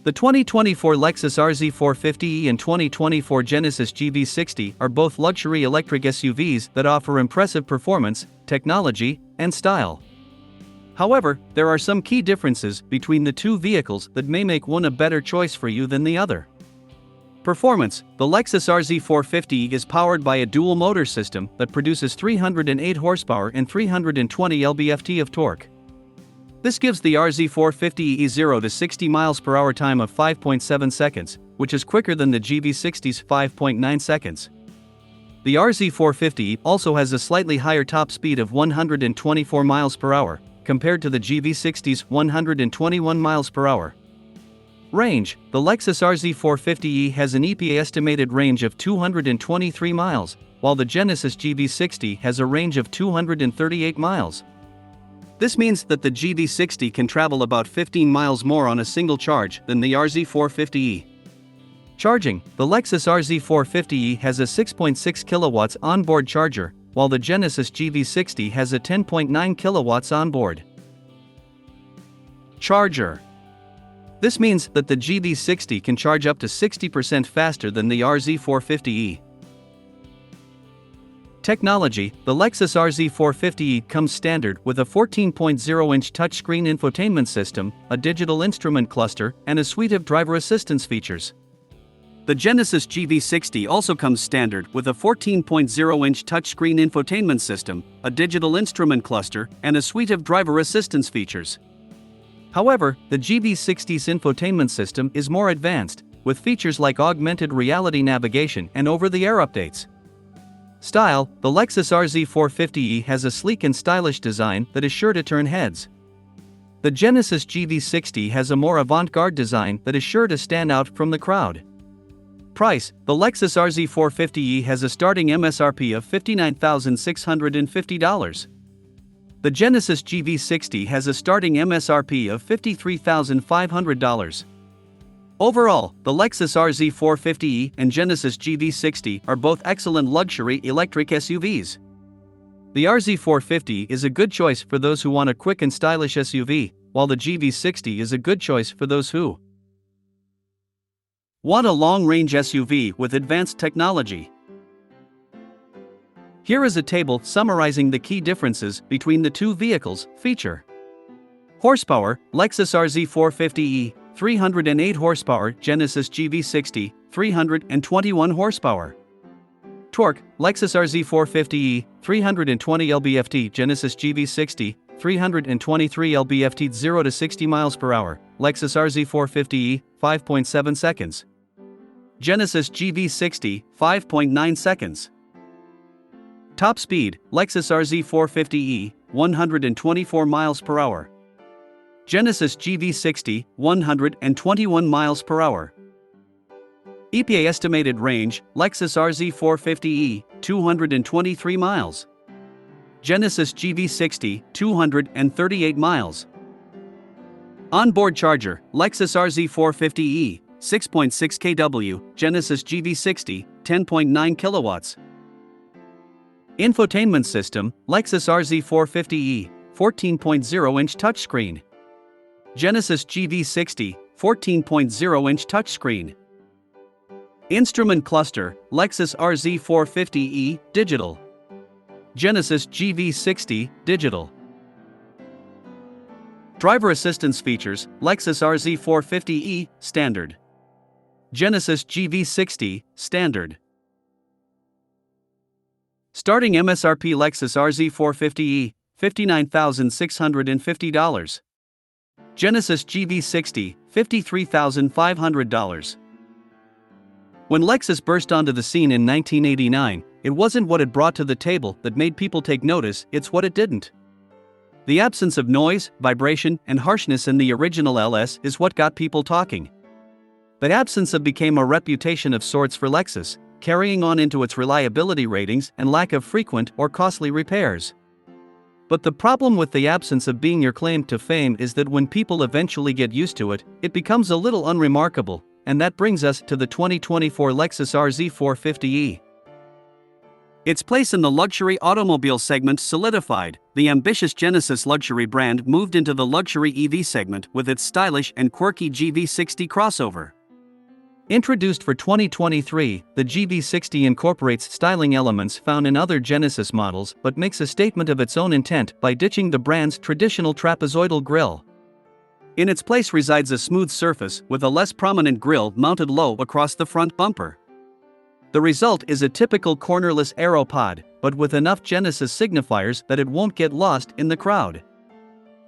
The 2024 Lexus RZ450e and 2024 Genesis-GV60 are both luxury electric SUVs that offer impressive performance, technology, and style. However, there are some key differences between the two vehicles that may make one a better choice for you than the other. Performance: the Lexus RZ450e is powered by a dual-motor system that produces 308 horsepower and 320 lb-ft of torque. This gives the RZ450e 0 to 60 mph time of 5.7 seconds, which is quicker than the GV60's 5.9 seconds. The RZ450e also has a slightly higher top speed of 124 mph, compared to the GV60's 121 mph. Range: the Lexus RZ450e has an EPA estimated range of 223 miles, while the Genesis GV60 has a range of 238 miles. This means that the GV60 can travel about 15 miles more on a single charge than the RZ450e. Charging: the Lexus RZ450e has a 6.6 kilowatts onboard charger, while the Genesis GV60 has a 10.9 kilowatts onboard charger. This means that the GV60 can charge up to 60% faster than the RZ450e. Technology: the Lexus RZ450e comes standard with a 14.0-inch touchscreen infotainment system, a digital instrument cluster, and a suite of driver assistance features. The Genesis GV60 also comes standard with a 14.0-inch touchscreen infotainment system, a digital instrument cluster, and a suite of driver assistance features. However, the GV60's infotainment system is more advanced, with features like augmented reality navigation and over-the-air updates. Style: the Lexus RZ450e has a sleek and stylish design that is sure to turn heads. The Genesis GV60 has a more avant-garde design that is sure to stand out from the crowd. Price: the Lexus RZ450e has a starting MSRP of $59,650. The Genesis GV60 has a starting MSRP of $53,500. Overall, the Lexus RZ450e and Genesis GV60 are both excellent luxury electric SUVs. The RZ450 is a good choice for those who want a quick and stylish SUV, while the GV60 is a good choice for those who want a long-range SUV with advanced technology. Here is a table summarizing the key differences between the two vehicles. Feature: horsepower, Lexus RZ450e, 308 horsepower, Genesis GV60, 321 horsepower. Torque, Lexus RZ450e, 320 lb-ft, Genesis GV60, 323 lb-ft. 0 to 60 mph, Lexus RZ450e, 5.7 seconds. Genesis GV60, 5.9 seconds. Top speed, Lexus RZ450e, 124 mph. Genesis GV60, 121 mph. EPA estimated range, Lexus RZ450e, 223 miles. Genesis GV60, 238 miles. Onboard charger, Lexus RZ450e, 6.6 kW, Genesis GV60, 10.9 kilowatts. Infotainment system, Lexus RZ450e, 14.0-inch touchscreen. Genesis GV60, 14.0-inch touchscreen. Instrument cluster, Lexus RZ450e, digital. Genesis GV60, digital. Driver assistance features, Lexus RZ450e, standard. Genesis GV60, standard. Starting MSRP Lexus RZ450e, $59,650. Genesis GV60, $53,500. When Lexus burst onto the scene in 1989, it wasn't what it brought to the table that made people take notice, it's what it didn't. The absence of noise, vibration, and harshness in the original LS is what got people talking. The absence of became a reputation of sorts for Lexus, carrying on into its reliability ratings and lack of frequent or costly repairs. But the problem with the absence of being your claim to fame is that when people eventually get used to it, it becomes a little unremarkable, and that brings us to the 2024 Lexus RZ450e. Its place in the luxury automobile segment solidified. The ambitious Genesis luxury brand moved into the luxury EV segment with its stylish and quirky GV60 crossover. Introduced for 2023, the GV60 incorporates styling elements found in other Genesis models but makes a statement of its own intent by ditching the brand's traditional trapezoidal grille. In its place resides a smooth surface with a less prominent grille mounted low across the front bumper. The result is a typical cornerless aero pod, but with enough Genesis signifiers that it won't get lost in the crowd.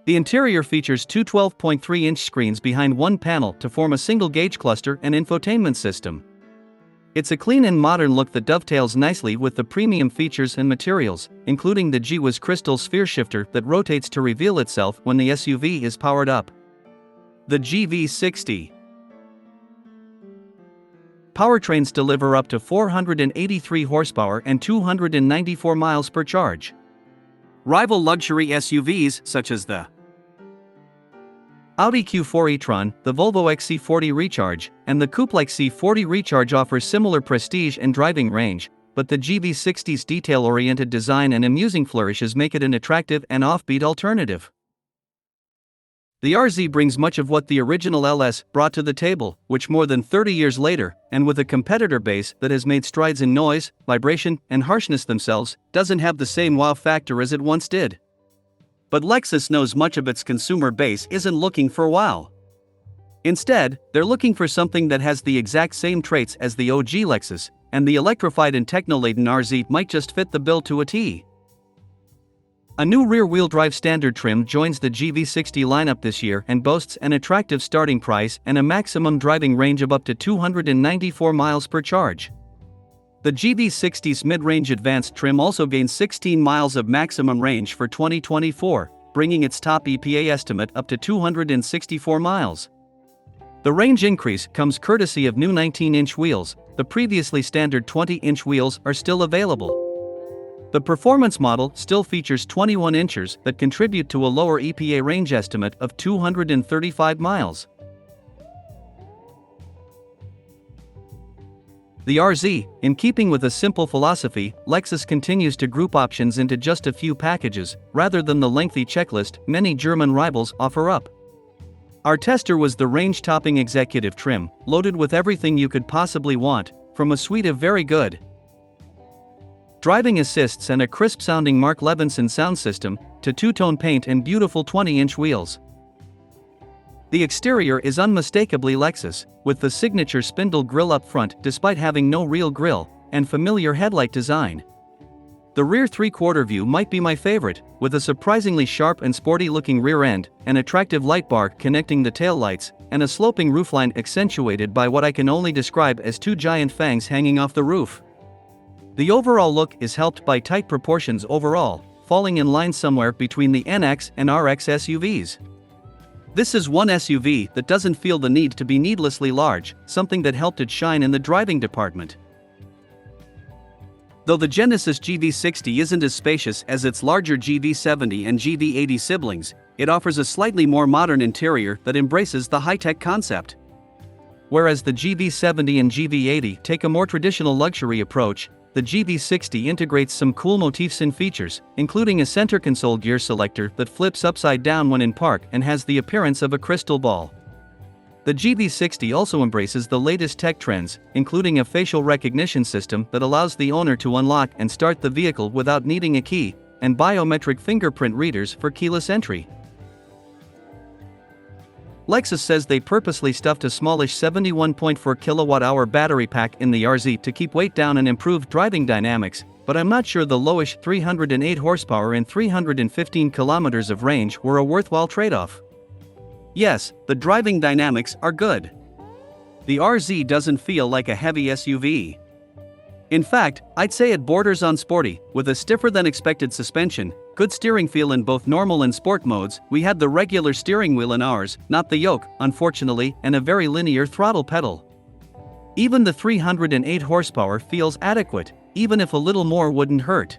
The interior features two 12.3-inch screens behind one panel to form a single-gauge cluster and infotainment system. It's a clean and modern look that dovetails nicely with the premium features and materials, including the GW's crystal sphere shifter that rotates to reveal itself when the SUV is powered up. The GV60 powertrains deliver up to 483 horsepower and 294 miles per charge. Rival luxury SUVs such as the Audi Q4 e-tron, the Volvo XC40 Recharge, and the coupe-like C40 Recharge offer similar prestige and driving range, but the GV60's detail-oriented design and amusing flourishes make it an attractive and offbeat alternative. The RZ brings much of what the original LS brought to the table, which more than 30 years later, and with a competitor base that has made strides in noise, vibration, and harshness themselves, doesn't have the same wow factor as it once did. But Lexus knows much of its consumer base isn't looking for wow. Instead, they're looking for something that has the exact same traits as the OG Lexus, and the electrified and techno-laden RZ might just fit the bill to a T. A new rear-wheel drive standard trim joins the GV60 lineup this year and boasts an attractive starting price and a maximum driving range of up to 294 miles per charge. The GV60's mid-range advanced trim also gains 16 miles of maximum range for 2024, bringing its top EPA estimate up to 264 miles. The range increase comes courtesy of new 19-inch wheels. The previously standard 20-inch wheels are still available. The performance model still features 21 inches that contribute to a lower EPA range estimate of 235 miles. The RZ, in keeping with a simple philosophy, Lexus continues to group options into just a few packages, rather than the lengthy checklist many German rivals offer up. Our tester was the range-topping executive trim, loaded with everything you could possibly want, from a suite of very good driving assists and a crisp-sounding Mark Levinson sound system, to two-tone paint and beautiful 20-inch wheels. The exterior is unmistakably Lexus, with the signature spindle grille up front despite having no real grille, and familiar headlight design. The rear three-quarter view might be my favorite, with a surprisingly sharp and sporty-looking rear end, an attractive light bar connecting the taillights, and a sloping roofline accentuated by what I can only describe as two giant fangs hanging off the roof. The overall look is helped by tight proportions overall, falling in line somewhere between the NX and RX SUVs. This is one SUV that doesn't feel the need to be needlessly large, something that helped it shine in the driving department. Though the Genesis GV60 isn't as spacious as its larger GV70 and GV80 siblings, it offers a slightly more modern interior that embraces the high-tech concept. Whereas the GV70 and GV80 take a more traditional luxury approach, the GV60 integrates some cool motifs and features, including a center console gear selector that flips upside down when in park and has the appearance of a crystal ball. The GV60 also embraces the latest tech trends, including a facial recognition system that allows the owner to unlock and start the vehicle without needing a key, and biometric fingerprint readers for keyless entry. Lexus says they purposely stuffed a smallish 71.4 kWh battery pack in the RZ to keep weight down and improve driving dynamics, but I'm not sure the lowish 308 horsepower and 315 kilometers of range were a worthwhile trade-off. Yes, the driving dynamics are good. The RZ doesn't feel like a heavy SUV. In fact, I'd say it borders on sporty, with a stiffer than expected suspension, good steering feel in both normal and sport modes. We had the regular steering wheel in ours, not the yoke, unfortunately, and a very linear throttle pedal. Even the 308 horsepower feels adequate, even if a little more wouldn't hurt.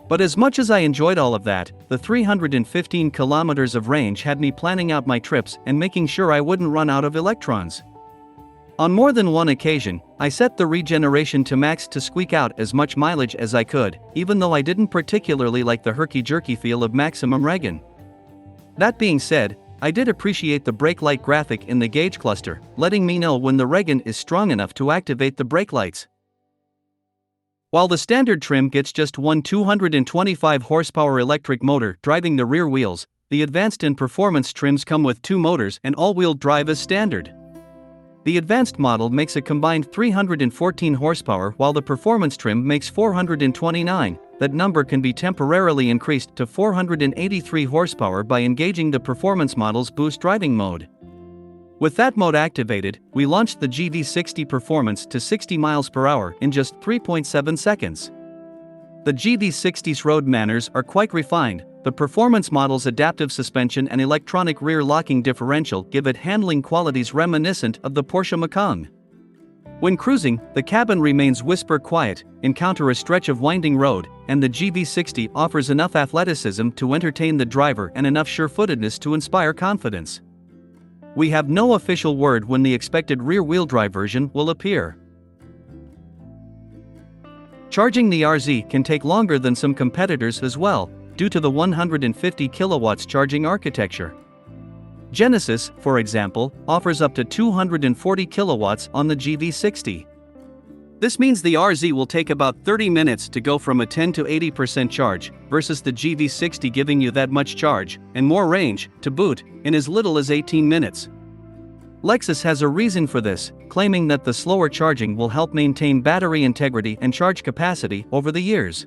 But as much as I enjoyed all of that, the 315 kilometers of range had me planning out my trips and making sure I wouldn't run out of electrons. On more than one occasion, I set the regeneration to max to squeak out as much mileage as I could, even though I didn't particularly like the herky-jerky feel of maximum regen. That being said, I did appreciate the brake light graphic in the gauge cluster, letting me know when the regen is strong enough to activate the brake lights. While the standard trim gets just one 225 horsepower electric motor driving the rear wheels, the advanced and performance trims come with 2 motors and all-wheel drive as standard. The advanced model makes a combined 314 horsepower while the performance trim makes 429. That number can be temporarily increased to 483 horsepower by engaging the performance model's boost driving mode. With that mode activated, we launched the GV60 performance to 60 miles per hour in just 3.7 seconds. The GV60's road manners are quite refined. The performance model's adaptive suspension and electronic rear locking differential give it handling qualities reminiscent of the Porsche Macan. When cruising, the cabin remains whisper quiet, encounter a stretch of winding road, and the GV60 offers enough athleticism to entertain the driver and enough sure-footedness to inspire confidence. We have no official word when the expected rear-wheel drive version will appear. Charging the RZ can take longer than some competitors as well, due to the 150 kilowatts charging architecture. Genesis, for example, offers up to 240 kilowatts on the GV60. This means the RZ will take about 30 minutes to go from a 10 to 80% charge, versus the GV60 giving you that much charge, and more range, to boot, in as little as 18 minutes. Lexus has a reason for this, claiming that the slower charging will help maintain battery integrity and charge capacity over the years.